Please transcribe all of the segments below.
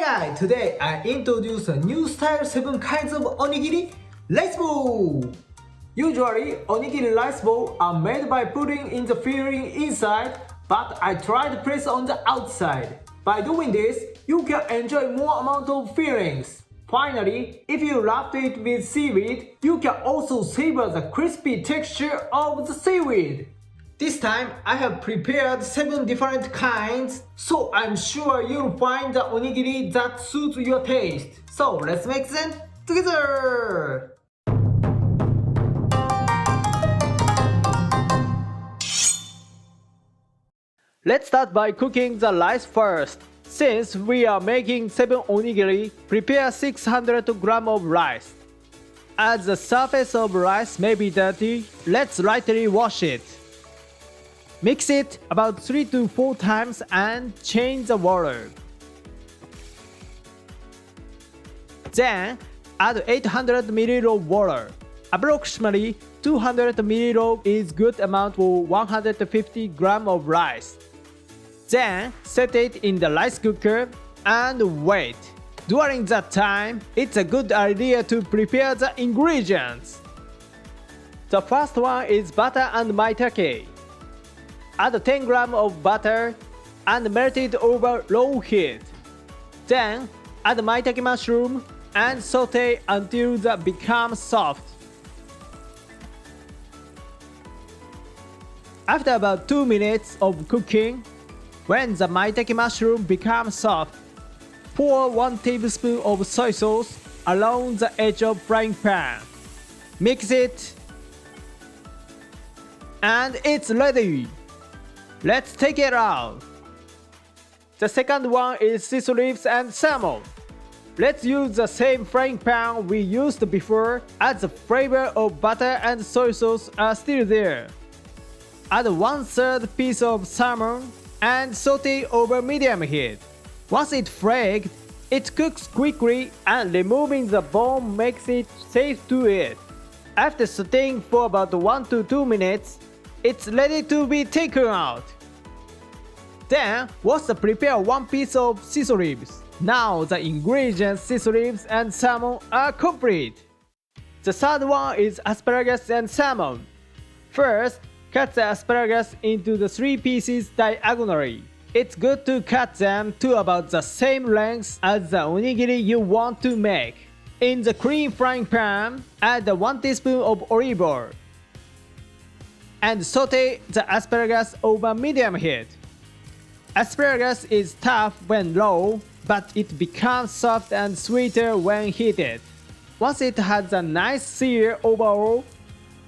Hi, today I introduce a new style 7 kinds of onigiri rice bowl. Usually, onigiri rice bowl are made by putting in the filling inside, but I tried to press on the outside. By doing this, you can enjoy more amount of fillings. Finally, if you wrap it with seaweed, you can also savor the crispy texture of the seaweed. This time, I have prepared 7 different kinds, so I'm sure you'll find the onigiri that suits your taste. So let's make them together! Let's start by cooking the rice first. Since we are making 7 onigiri, prepare 600 grams of rice. As the surface of rice may be dirty, let's lightly wash it. Mix it about 3 to 4 times and change the water. Then, add 800 ml of water. Approximately 200 ml is good amount for 150 grams of rice. Then, set it in the rice cooker and wait. During that time, it's a good idea to prepare the ingredients. The first one is butter and maitake. Add 10 grams of butter and melt it over low heat. Then, add maitake mushroom and saute until they become soft. After about 2 minutes of cooking, when the maitake mushroom becomes soft, pour 1 tablespoon of soy sauce along the edge of frying pan. Mix it, and it's ready. Let's take it out. The second one is shiso leaves and salmon. Let's use the same frying pan we used before, as the flavor of butter and soy sauce are still there. Add 1/3 piece of salmon and saute over medium heat. Once it flaked, it cooks quickly and removing the bone makes it safe to eat. After sauteing for about 1 to 2 minutes, it's ready to be taken out. Then, wash and prepare 1 piece of shiso leaves. Now the ingredients shiso leaves and salmon are complete. The third one is asparagus and salmon. First, cut the asparagus into the 3 pieces diagonally. It's good to cut them to about the same length as the onigiri you want to make. In the clean frying pan, add 1 teaspoon of olive oil and saute the asparagus over medium heat. Asparagus is tough when raw, but it becomes soft and sweeter when heated. Once it has a nice sear overall,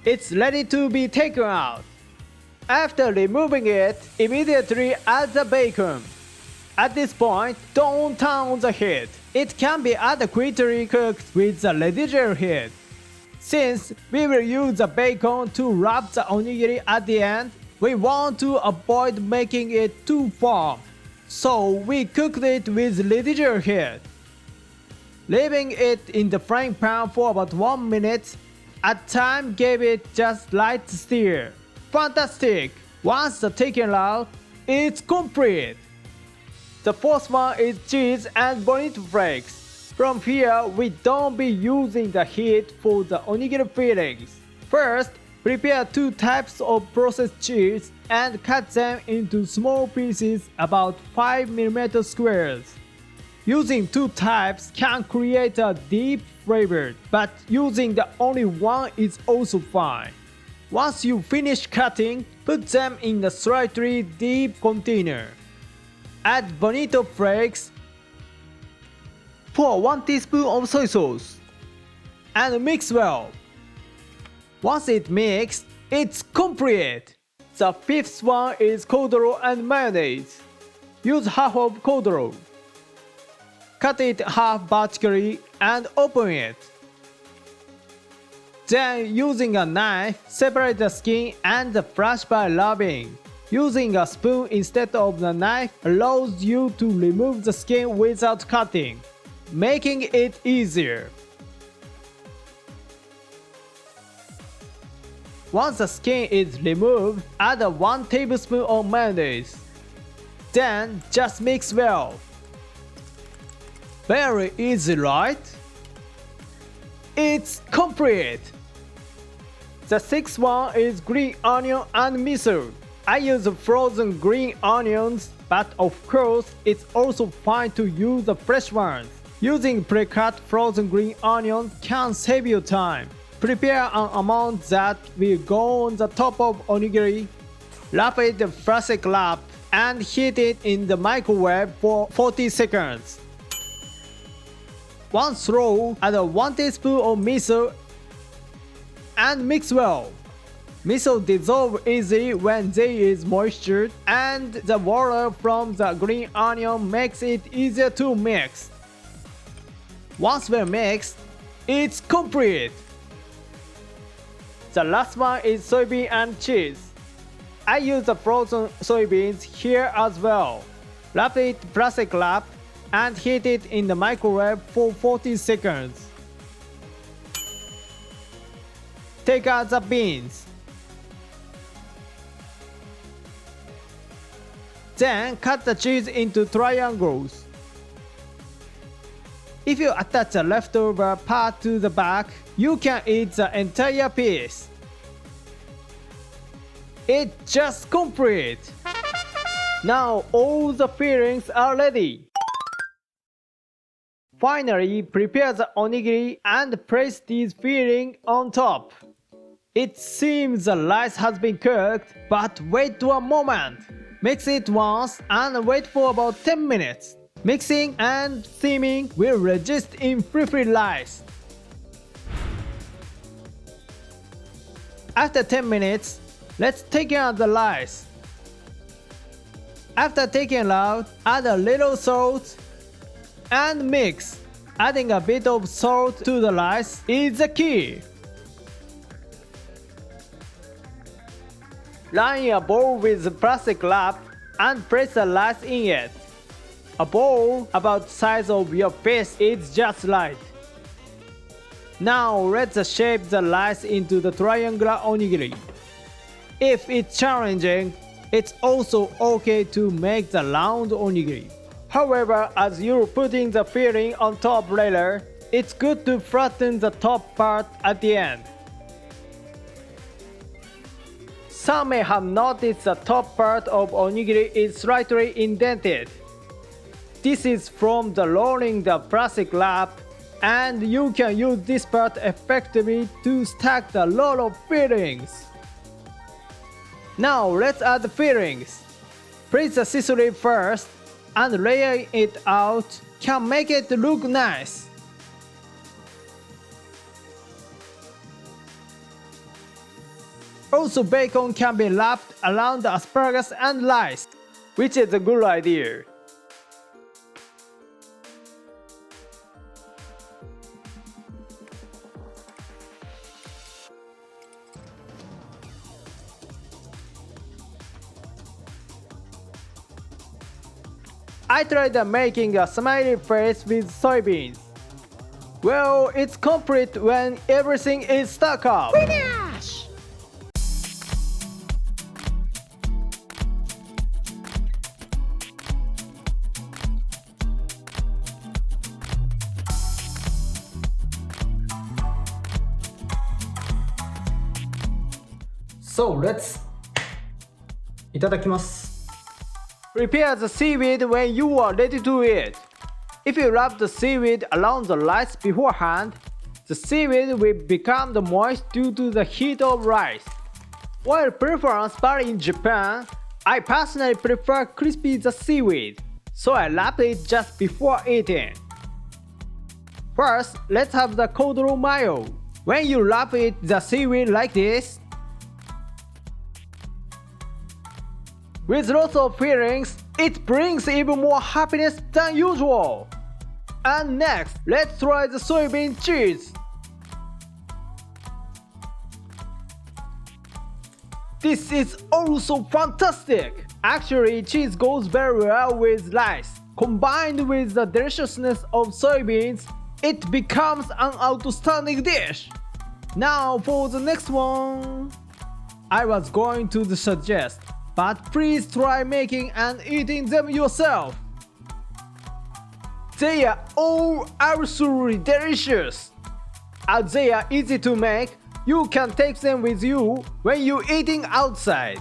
it's ready to be taken out. After removing it, immediately add the bacon. At this point, don't turn on the heat. It can be adequately cooked with the residual heat. Since we will use the bacon to wrap the onigiri at the end, we want to avoid making it too firm, so we cooked it with residual heat. Leaving it in the frying pan for about 1 minute at time gave it just light stir. Fantastic! Once taken out, it's complete! The fourth one is cheese and Bonito Flakes. From here, we don't be using the heat for the onigiri fillings. First, prepare 2 types of processed cheese and cut them into small pieces about 5 mm squares. Using 2 types can create a deep flavor, but using the only one is also fine. Once you finish cutting, put them in a slightly deep container. Add Bonito Flakes. Pour 1 teaspoon of soy sauce and mix well. Once it's mixed, it's complete! The fifth one is Cod Roe and Mayonnaise. Use half of Cod Roe. Cut it half vertically and open it. Then, using a knife, separate the skin and the flesh by rubbing. Using a spoon instead of the knife allows you to remove the skin without cutting, making it easier. Once the skin is removed, add 1 tablespoon of mayonnaise. Then just mix well. Very easy, right? It's complete! The sixth one is green onion and miso. I use frozen green onions, but of course it's also fine to use the fresh ones. Using pre-cut frozen green onions can save you time. Prepare an amount that will go on the top of onigiri. Wrap it in plastic wrap and heat it in the microwave for 40 seconds. Once raw, add 1 teaspoon of miso and mix well. Miso dissolves easily when there is moisture, and the water from the green onion makes it easier to mix. Once well mixed, it's complete! The last one is soybean and cheese. I use the frozen soybeans here as well. Wrap it in plastic wrap and heat it in the microwave for 40 seconds. Take out the beans. Then cut the cheese into triangles. If you attach the leftover part to the back, you can eat the entire piece. It's just complete! Now all the fillings are ready. Finally, prepare the onigiri and place these fillings on top. It seems the rice has been cooked, but wait a moment. Mix it once and wait for about 10 minutes. Mixing and steaming will resist in fluffy rice. After 10 minutes, let's take out the rice. After taking out, add a little salt and mix. Adding a bit of salt to the rice is the key. Line a bowl with plastic wrap and place the rice in it. A bowl about the size of your fist is just right. Now let's shape the rice into the triangular onigiri. If it's challenging, it's also okay to make the round onigiri. However, as you're putting the filling on top later, it's good to flatten the top part at the end. Some may have noticed the top part of onigiri is slightly indented. This is from the rolling the plastic wrap, and you can use this part effectively to stack the roll of fillings. Now let's add the fillings. Place the shiso leaf first, and layering it out can make it look nice. Also, bacon can be wrapped around the asparagus and rice, which is a good idea. I tried making a smiley face with soybeans. Well, it's complete when everything is stuck up. Finish! So let's いただきます。Prepare the seaweed when you are ready to eat. If you wrap the seaweed around the rice beforehand, the seaweed will become moist due to the heat of rice. While preference vary in Japan, I personally prefer crispy the seaweed, so I wrap it just before eating. First, let's have the Cod Roe Mayo. When you wrap the seaweed like this, with lots of fillings, it brings even more happiness than usual. And next, let's try the soybean cheese. This is also fantastic! Actually, cheese goes very well with rice. Combined with the deliciousness of soybeans, it becomes an outstanding dish. Now for the next one. I was going to suggest, but please try making and eating them yourself. They are all absolutely delicious. As they are easy to make, you can take them with you when you're eating outside.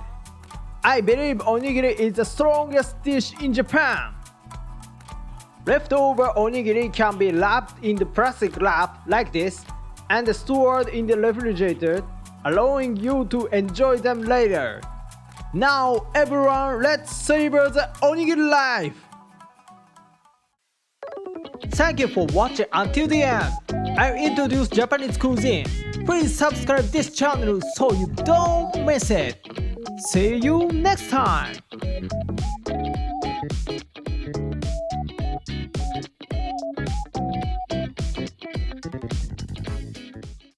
I believe onigiri is the strongest dish in Japan. Leftover onigiri can be wrapped in the plastic wrap like this and stored in the refrigerator, allowing you to enjoy them later. Now everyone, let's savor the onigiri life! Thank you for watching until the end. I'll introduce Japanese cuisine. Please subscribe this channel so you don't miss it. See you next time!